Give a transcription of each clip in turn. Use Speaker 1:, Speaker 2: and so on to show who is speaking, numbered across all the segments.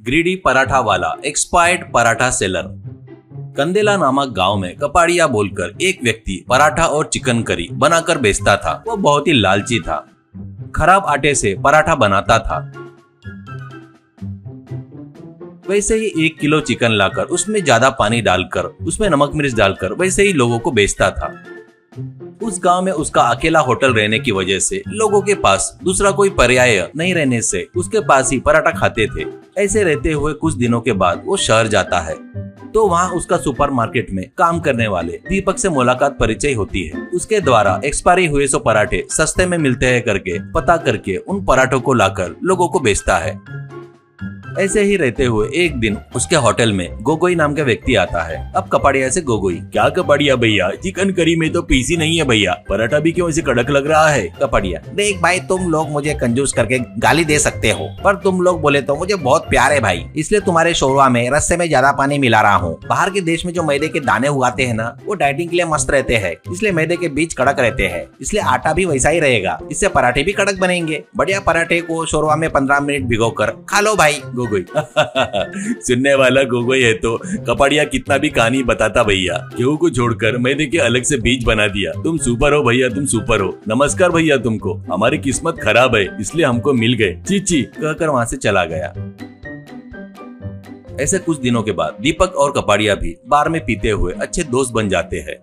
Speaker 1: Greedy paratha वाला, expired paratha seller. कंदेला नामक गांव में कपाड़िया बोलकर एक व्यक्ति पराठा और चिकन करी बनाकर बेचता था। वो बहुत ही लालची था। खराब आटे से पराठा बनाता था। वैसे ही 1 किलो चिकन लाकर उसमें ज्यादा पानी डालकर उसमें नमक मिर्च डालकर वैसे ही लोगों को बेचता था। उस गांव में उसका अकेला होटल रहने की वजह से लोगों के पास दूसरा कोई पर्याय नहीं रहने से उसके पास ही पराठा खाते थे। ऐसे रहते हुए कुछ दिनों के बाद वो शहर जाता है तो वहाँ उसका सुपरमार्केट में काम करने वाले दीपक से मुलाकात परिचय होती है। उसके द्वारा एक्सपायरी हुए सो पराठे सस्ते में मिलते हैं करके पता करके उन पराठों को लाकर लोगों को बेचता है। ऐसे ही रहते हुए एक दिन उसके होटल में गोगोई नाम का व्यक्ति आता है। अब कपाड़िया से गोगोई,
Speaker 2: क्या कपाड़िया भैया, चिकन करी में तो पीसी नहीं है भैया, पराठा भी क्यों ऐसे कड़क लग रहा है।
Speaker 3: कपाड़िया, देख भाई, तुम लोग मुझे कंजूस करके गाली दे सकते हो, पर तुम लोग बोले तो मुझे बहुत प्यार है भाई, इसलिए तुम्हारे शोरवा में रस्से में ज्यादा पानी मिला रहा हूँ। बाहर के देश में जो मैदे के दाने उगाते हैं ना, वो डाइटिंग के लिए मस्त रहते हैं, इसलिए मैदे के बीज कड़क रहते हैं, इसलिए आटा भी वैसा ही रहेगा, इससे पराठे भी कड़क बनेंगे। बढ़िया पराठे को शोरवा में 15 मिनट भिगो कर खा लो भाई।
Speaker 1: गोगोई
Speaker 2: सुनने वाला गोगोई है तो कपाड़िया कितना भी कहानी बताता भैया, गेहूं को छोड़कर मैदे के अलग से बीज बना दिया। तुम सुपर हो भैया, तुम सुपर हो। नमस्कार भैया तुमको, हमारी किस्मत खराब है इसलिए हमको मिल गए, चीची
Speaker 1: कहकर वहाँ से चला गया। ऐसे कुछ दिनों के बाद दीपक और कपाड़िया भी बार में पीते हुए अच्छे दोस्त बन जाते हैं।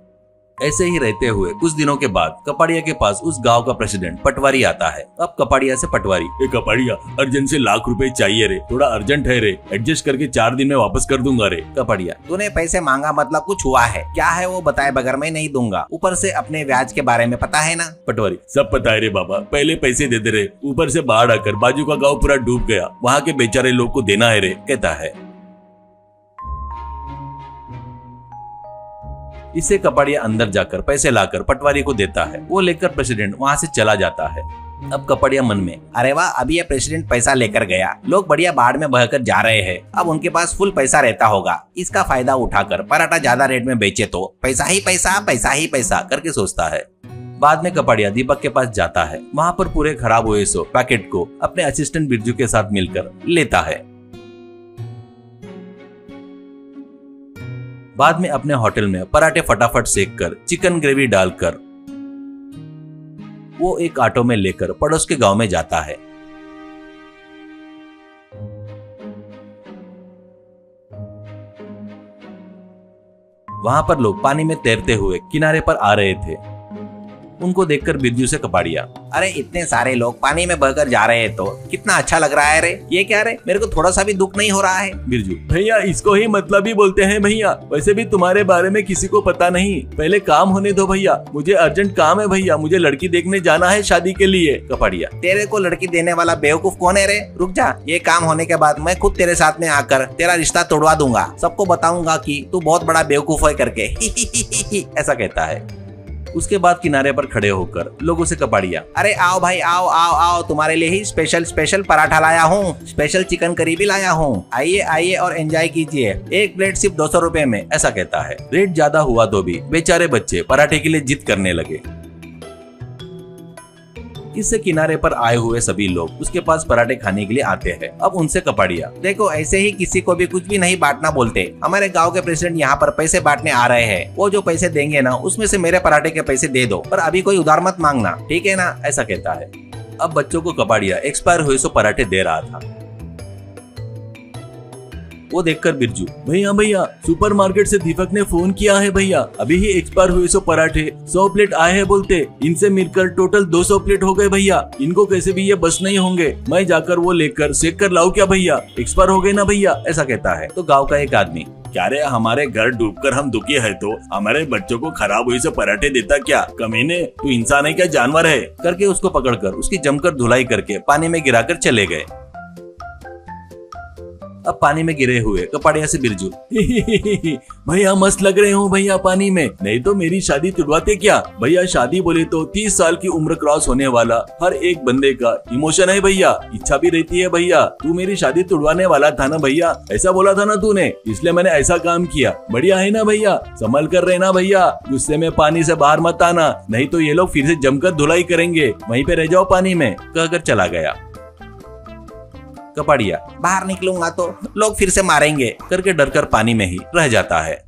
Speaker 1: ऐसे ही रहते हुए कुछ दिनों के बाद कपाड़िया के पास उस गांव का प्रेसिडेंट पटवारी आता है। अब कपाड़िया से पटवारी,
Speaker 2: ए कपाड़िया, अर्जेंट से ₹1,00,000 चाहिए रे, थोड़ा अर्जेंट है रे, एडजस्ट करके 4 दिन में वापस कर दूंगा रे।
Speaker 3: कपाड़िया, तूने पैसे मांगा मतलब कुछ हुआ है क्या? है वो बताए बगैर मैं नहीं दूंगा, ऊपर से अपने ब्याज के बारे में पता है ना।
Speaker 2: पटवारी, सब पता है रे बाबा, पहले पैसे दे दे रे, ऊपर से बाढ़ आकर बाजू का गाँव पूरा डूब गया, वहाँ के बेचारे लोग को देना है रे,
Speaker 1: कहता है। इससे कपाड़िया अंदर जाकर पैसे लाकर पटवारी को देता है। वो लेकर प्रेसिडेंट वहाँ से चला जाता है। अब कपाड़िया मन में,
Speaker 3: अरे वाह, अभी ये प्रेसिडेंट पैसा लेकर गया, लोग बढ़िया बाढ़ में बहकर जा रहे हैं, अब उनके पास फुल पैसा रहता होगा, इसका फायदा उठाकर पराठा ज्यादा रेट में बेचे तो पैसा ही पैसा, पैसा ही पैसा करके सोचता है।
Speaker 1: बाद में कपाड़िया दीपक के पास जाता है। वहाँ पर पूरे खराब हुए सो पैकेट को अपने असिस्टेंट बिरजू के साथ मिलकर लेता है। बाद में अपने होटल में पराठे फटाफट सेक कर चिकन ग्रेवी डालकर वो एक ऑटो में लेकर पड़ोस के गांव में जाता है। वहां पर लोग पानी में तैरते हुए किनारे पर आ रहे थे। उनको देखकर बिरजू से कपाड़िया,
Speaker 3: अरे इतने सारे लोग पानी में बहकर जा रहे हैं तो कितना अच्छा लग रहा है रे, ये क्या रे, मेरे को थोड़ा सा भी दुख नहीं हो रहा है।
Speaker 2: बिरजू, भैया इसको ही मतलब ही बोलते हैं भैया, वैसे भी तुम्हारे बारे में किसी को पता नहीं, पहले काम होने दो भैया, मुझे अर्जेंट काम है भैया, मुझे लड़की देखने जाना है शादी के लिए।
Speaker 3: कपाड़िया, तेरे को लड़की देने वाला बेवकूफ कौन है रे, रुक जा, ये काम होने के बाद मैं खुद तेरे साथ में आकर तेरा रिश्ता तोड़वा दूंगा, सबको बताऊंगा कि तू बहुत बड़ा बेवकूफ है करके।
Speaker 1: ऐसा कहता है। उसके बाद किनारे पर खड़े होकर लोगों से कपाड़िया,
Speaker 3: अरे आओ भाई, आओ आओ आओ, तुम्हारे लिए ही स्पेशल पराठा लाया हूँ, स्पेशल चिकन करी भी लाया हूँ, आइए आइए और एंजॉय कीजिए, एक प्लेट सिर्फ 200 रुपए में।
Speaker 1: ऐसा कहता है। रेट ज्यादा हुआ तो भी बेचारे बच्चे पराठे के लिए जिद करने लगे। इससे किनारे पर आए हुए सभी लोग उसके पास पराठे खाने के लिए आते हैं। अब उनसे कपाड़िया,
Speaker 3: देखो ऐसे ही किसी को भी कुछ भी नहीं बांटना बोलते, हमारे गांव के प्रेसिडेंट यहाँ पर पैसे बांटने आ रहे हैं, वो जो पैसे देंगे ना उसमें से मेरे पराठे के पैसे दे दो, पर अभी कोई उधार मत मांगना, ठीक है ना।
Speaker 1: ऐसा कहता है। अब बच्चों को कपाड़िया एक्सपायर हुए सो पराठे दे रहा था। वो देखकर बिरजू,
Speaker 2: भैया भैया, सुपरमार्केट से दीपक ने फोन किया है भैया, अभी ही एक्सपायर हुए सो पराठे 100 प्लेट आए हैं बोलते, इनसे मिलकर टोटल 200 प्लेट हो गए भैया, इनको कैसे भी ये बस नहीं होंगे, मैं जाकर वो लेकर सेक कर लाऊं क्या भैया, एक्सपायर हो गए ना भैया।
Speaker 1: ऐसा कहता है। तो गाँव का एक आदमी,
Speaker 2: क्या रे, हमारे घर डूबकर हम दुखी है तो हमारे बच्चों को खराब हुई से पराठे देता क्या, कमीने, तू इंसान है क्या जानवर है,
Speaker 1: करके उसको पकड़कर उसकी जमकर धुलाई करके पानी में गिराकर चले गए। अब पानी में गिरे हुए कपाड़िया से बिरजू,
Speaker 2: भैया मस्त लग रहे हो भैया पानी में, नहीं तो मेरी शादी तुड़वाते क्या भैया, शादी बोले तो 30 साल की उम्र क्रॉस होने वाला हर एक बंदे का इमोशन है भैया, इच्छा भी रहती है भैया, तू मेरी शादी तुड़वाने वाला था ना भैया, ऐसा बोला था ना तूने, इसलिए मैंने ऐसा काम किया, बढ़िया है ना भैया, संभल कर रहना भैया, गुस्से में पानी से बाहर मत आना, नहीं तो ये लोग फिर से जमकर धुलाई करेंगे, वहीं पे रह जाओ पानी में, कहकर चला गया।
Speaker 1: कपाड़िया
Speaker 3: बाहर निकलूंगा तो लोग फिर से मारेंगे
Speaker 1: करके डरकर पानी में ही रह जाता है।